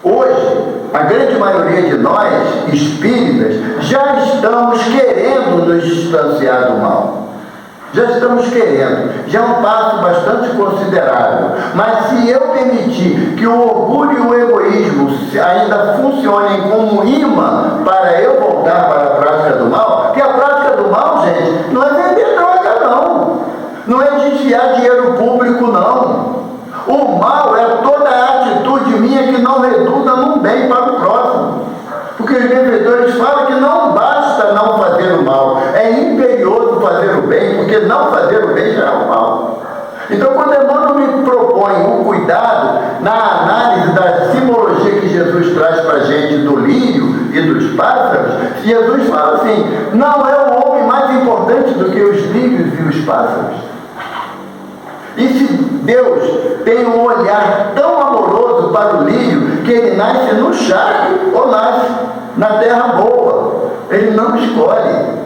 Hoje, a grande maioria de nós, espíritas, já estamos querendo nos distanciar do mal. Já estamos querendo. Já é um passo bastante considerável. Mas se eu permitir que o orgulho e o egoísmo ainda funcionem como imã para eu voltar para a prática do mal, porque a prática do mal, gente, não é vender droga, não. Não é desviar dinheiro público, não. O mal é toda a atitude minha que não redunda num bem para o próximo. Porque os benfeitores falam que não basta não fazer o mal, é imperioso fazer o bem, porque não fazer o bem já é o mal. Então, quando Emmanuel me propõe o cuidado na análise da simologia que Jesus traz para a gente do lírio e dos pássaros, Jesus fala assim, não é o homem mais importante do que os lírios e os pássaros. E se Deus tem um olhar tão amoroso para o lírio, que ele nasce no charque ou nasce na terra boa, ele não escolhe.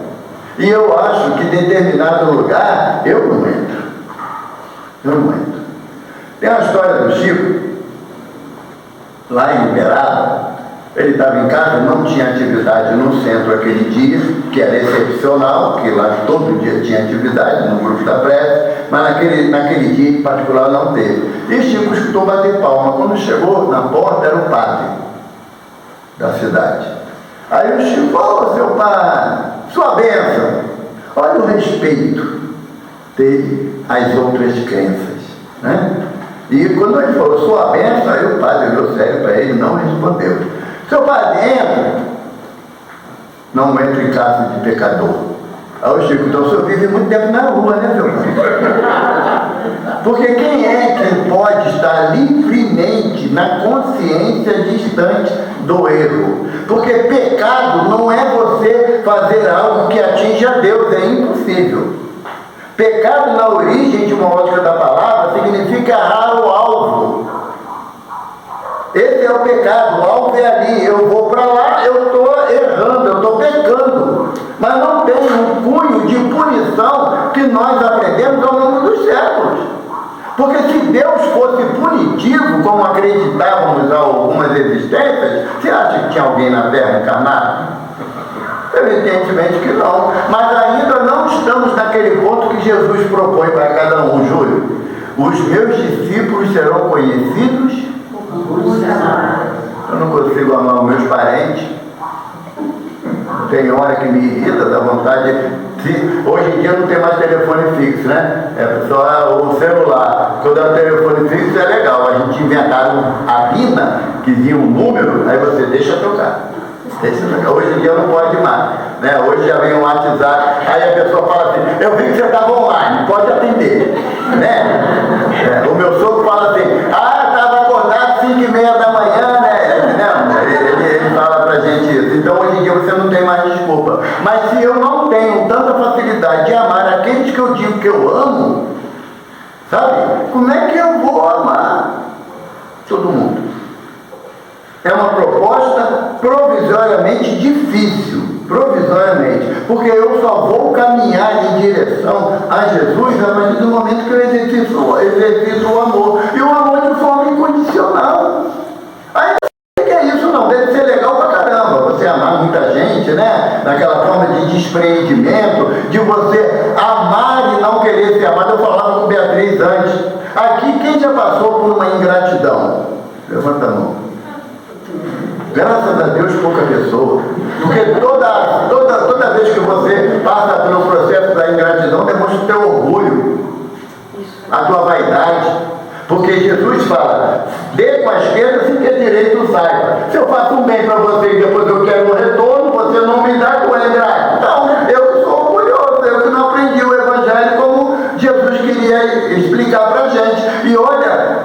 E eu acho que em determinado lugar, eu não entro. Tem uma história do Chico, lá em Uberaba. Ele estava em casa, não tinha atividade no centro aquele dia, que era excepcional, que lá todo dia tinha atividade no grupo da prece, mas naquele dia em particular não teve. E Chico escutou bater palma. Quando chegou na porta, era o padre da cidade. Aí o Chico, ô seu padre, sua bênção. Olha o respeito dele às outras crenças, né? E quando ele falou sua bênção, aí o padre olhou sério para ele e não respondeu. Seu padre, entra. Não entra em casa de pecador. Aí o Chico, então o senhor vive muito tempo na rua, né, seu padre? Porque quem é que pode estar livremente na consciência distante do erro? Porque pecado não é você fazer algo que atinge a Deus, é impossível. Pecado, na origem de uma ótica da palavra, significa errar o alvo. Esse é o pecado, o alvo é ali, eu vou para lá, eu estou errando, eu estou pecando. Mas não tem um cunho de punição que nós aprendemos ao longo dos séculos. Porque se Deus fosse punitivo, como acreditávamos há algumas existências, você acha que tinha alguém na Terra encarnado? Evidentemente que não. Mas ainda não estamos naquele ponto que Jesus propõe para cada um, Júlio. Os meus discípulos serão conhecidos. Eu não consigo amar os meus parentes. Tem hora que me irrita, dá vontade de... Hoje em dia não tem mais telefone fixo, né? É só o celular. Quando é o telefone fixo é legal. A gente inventaram a pina, que vinha um número, aí você deixa tocar. Hoje em dia não pode mais, né? Hoje já vem o WhatsApp, aí a pessoa fala assim, eu vi que você estava online, pode atender, né? O meu sogro fala assim, estava acordado 5h30 da manhã, né? Ele fala pra gente isso. Então hoje em dia você não tem mais desculpa. Mas se eu não tenho tanta facilidade de amar aqueles que eu digo que eu amo, sabe? Como é que eu vou amar todo mundo? É uma proposta provisoriamente difícil, porque eu só vou caminhar em direção a Jesus a partir do momento que eu exercito o amor, e o amor de forma incondicional. Aí não que é isso não, deve ser legal pra caramba, você amar muita gente, né? Naquela forma de despreendimento, de você amar e não querer ser amado. Eu falava com Beatriz antes, aqui quem já passou por uma ingratidão? Levanta a mão. Graças a Deus, pouca pessoa. Porque toda vez que você passa pelo processo da ingratidão, demonstra o teu orgulho, a tua vaidade. Porque Jesus fala, dê com a esquerda sem que a direita saiba. Se eu faço um bem para você e depois eu quero um retorno, você não me dá, tu é ingrato. Então, eu sou orgulhoso, eu que não aprendi o Evangelho como Jesus queria explicar para a gente. E olha,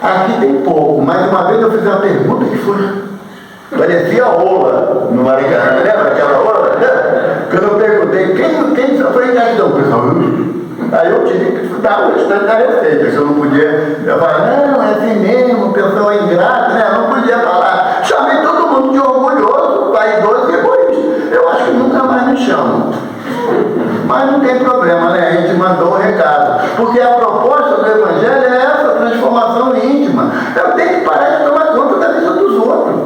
aqui tem pouco, mas uma vez eu fiz uma pergunta que foi... Parecia ola no Maracanã, lembra aquela ola? Quando eu perguntei, quem sofreu ingratidão? Pessoal, aí eu tive que dar o restante da receita, que eu não podia. Eu falei, não, é assim mesmo, pessoa ingrata, né? Eu não podia falar. Chamei todo mundo de orgulhoso, vaidoso e egoísta. Eu acho que nunca mais me chamam. Mas não tem problema, né? A gente mandou o recado. Porque a proposta do Evangelho é essa transformação íntima. Eu tenho que parar de tomar conta da vida dos outros.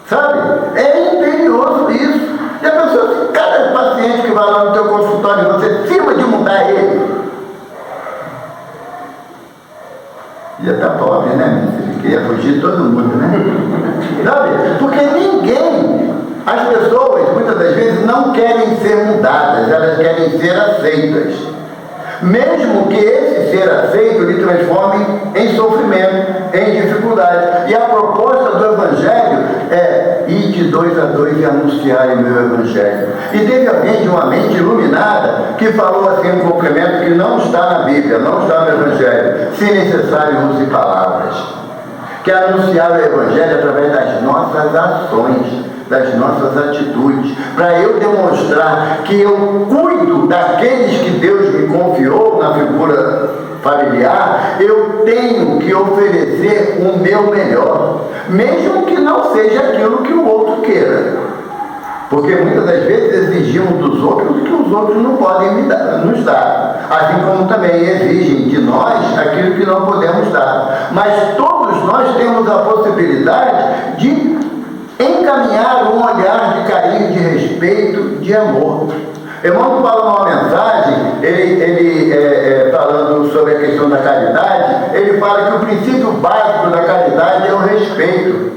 Sabe? É imperioso isso. E a pessoa, cada paciente que vai lá no teu consultório, você cima de mudar ele. Já está pobre, né, meu filho? Que ia fugir de todo mundo, né? Sabe? Porque ninguém, as pessoas, muitas das vezes, não querem ser mudadas, elas querem ser aceitas. Mesmo que esse ser aceito lhe transforme em sofrimento, em dificuldade. E a proposta do Evangelho é ir de 2 a 2 e anunciar o meu Evangelho. E teve alguém de uma mente iluminada que falou assim um complemento que não está na Bíblia, não está no Evangelho. Se necessário, use palavras. Que é anunciar o Evangelho através das nossas ações, das nossas atitudes, para eu demonstrar que eu cuido daqueles que Deus me confiou na figura familiar. Eu tenho que oferecer o meu melhor, mesmo que não seja aquilo que o outro queira, porque muitas das vezes exigimos dos outros o que os outros não podem nos dar, assim como também exigem de nós aquilo que não podemos dar. Mas todos nós temos a possibilidade de encaminhar um olhar de carinho, de respeito, de amor. Irmão fala numa mensagem, ele falando sobre a questão da caridade, ele fala que o princípio básico da caridade é o respeito.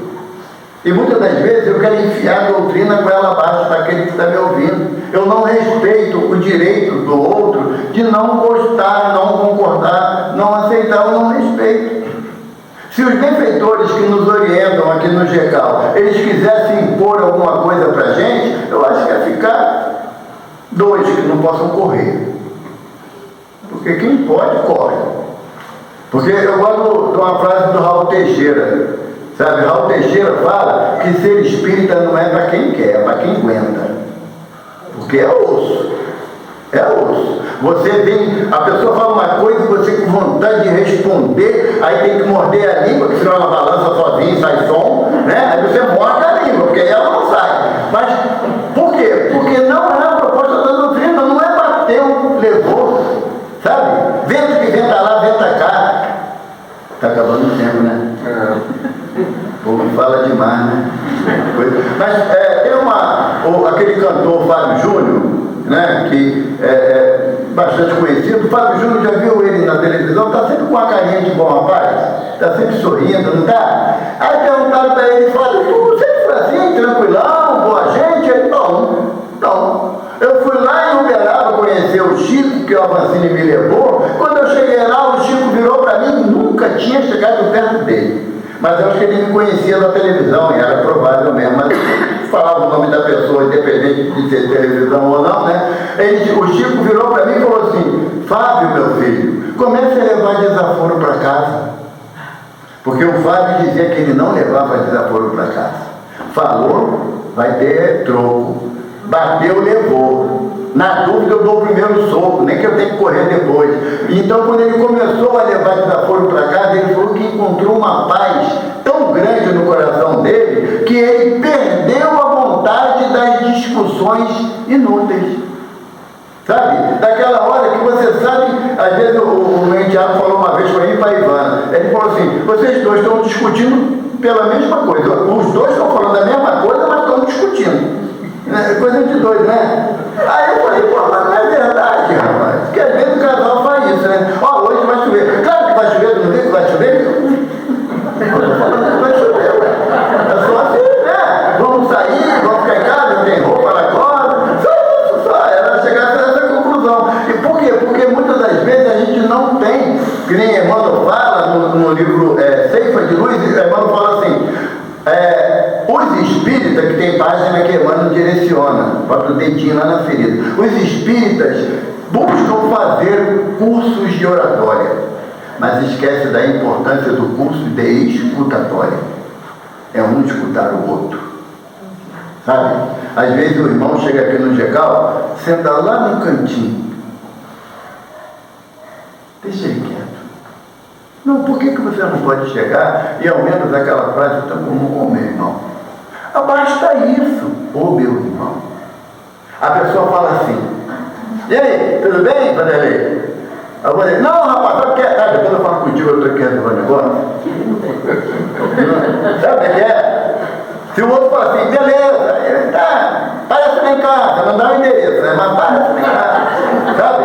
E muitas das vezes eu quero enfiar a doutrina com ela abaixo para aquele que está me ouvindo. Eu não respeito o direito do outro de não gostar, não concordar, não aceitar, eu não respeito. Se os benfeitores que nos orientam aqui no GECAL, eles quisessem impor alguma coisa para a gente, eu acho que ia ficar 2 que não possam correr. Porque quem pode, corre. Porque eu gosto de uma frase do Raul Teixeira. Sabe, Raul Teixeira fala que ser espírita não é para quem quer, é para quem aguenta. Porque é osso. É osso. Você tem, a pessoa fala uma coisa e você com vontade de responder, aí tem que morder a língua, que senão ela balança sozinha e sai som, né? Aí você morde a língua, porque ela não sai. Mas por quê? Porque não é a proposta da doutrina, não é bateu, levou, sabe? Vento que venta lá, venta cá. Está acabando o tempo, né? O povo fala demais, né? Mas tem aquele cantor Fábio Júnior, né, que é bastante conhecido. O Fábio Júnior, já viu ele na televisão? Está sempre com uma carinha de bom rapaz, está sempre sorrindo, não está? Aí perguntaram para ele, Fábio, tu sempre foi assim, tranquilão, boa gente? Ele, não. Eu fui lá em Uberaba conhecer o Chico, que o Avancini me levou. Quando eu cheguei lá, o Chico virou para mim, nunca tinha chegado perto dele. Mas eu acho que ele me conhecia na televisão, e era provável mesmo, mas falava o nome da pessoa, independente de ser televisão ou não, né? O Chico virou para mim e falou assim, Fábio, meu filho, comece a levar desaforo para casa. Porque o Fábio dizia que ele não levava desaforo para casa. Falou, vai ter troco. Bateu, levou. Na dúvida eu dou o primeiro soco, nem que eu tenha que correr depois. Então quando ele começou a levar desaforo para casa, ele falou que encontrou uma paz tão grande no coração dele, que ele perdeu a vontade das discussões inúteis. Sabe? Daquela hora que você sabe, às vezes o meu Tiago falou uma vez para mim e para a Ivana, ele falou assim, vocês dois estão discutindo pela mesma coisa. Os dois estão falando a mesma coisa, mas estão discutindo. Coisa de doido, né? Aí eu falei, pô, mas não é verdade, rapaz. Porque às vezes o casal faz isso, né? Ó, hoje vai chover. Claro que vai chover, tu não vê que vai chover? Eu tô falando que vai chover, ué. É só assim, né? Vamos sair, vamos ficar em casa, tem roupa na corda. Só era chegar a essa conclusão. E por quê? Porque muitas das vezes a gente não tem, que nem Emmanuel fala no livro Ceifa de Luz, Emmanuel fala assim, os espíritas, que tem página que Emmanuel direciona, bota o dedinho lá na ferida. Os espíritas buscam fazer cursos de oratória, mas esquece da importância do curso de escutatória. É um escutar o outro. Sabe? Às vezes o irmão chega aqui no GECAL, senta lá no cantinho. Deixa ele quieto. Não, por que você não pode chegar e ao menos aquela frase tão comum com o meu irmão? Basta isso, ô meu irmão. A pessoa fala assim, E aí, tudo bem, Vanderlei? Eu vou dizer, não, rapaz, sabe o que é? Depois eu falo contigo, eu estou aqui resolvendo o negócio. Sabe o que é? Se o outro fala assim, beleza, ele tá, parece lá em casa, não dá o endereço, né? Mas parece lá em casa, sabe?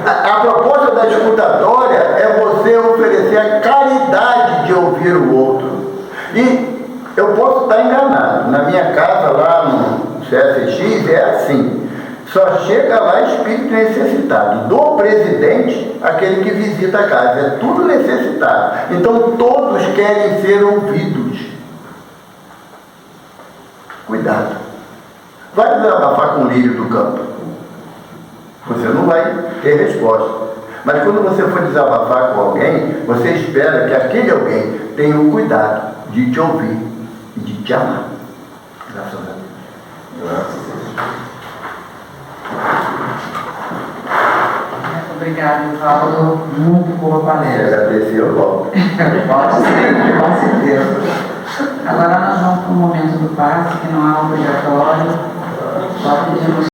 A proposta da escutatória é você oferecer a caridade de ouvir o outro. E eu posso estar enganado. Na minha casa, lá no CSX, é assim. Só chega lá espírito necessitado. Do presidente, aquele que visita a casa. É tudo necessitado. Então, todos querem ser ouvidos. Cuidado. Vai desabafar com o lírio do campo. Você não vai ter resposta. Mas quando você for desabafar com alguém, você espera que aquele alguém tenha o cuidado de te ouvir e de te amar. Graças a Deus. Graças a Deus. Obrigada, Paulo. Muito boa palestra. Agradeceu logo. Pode ser, com certeza. Agora nós vamos para o momento do passe, que não é obrigatório. Só pedimos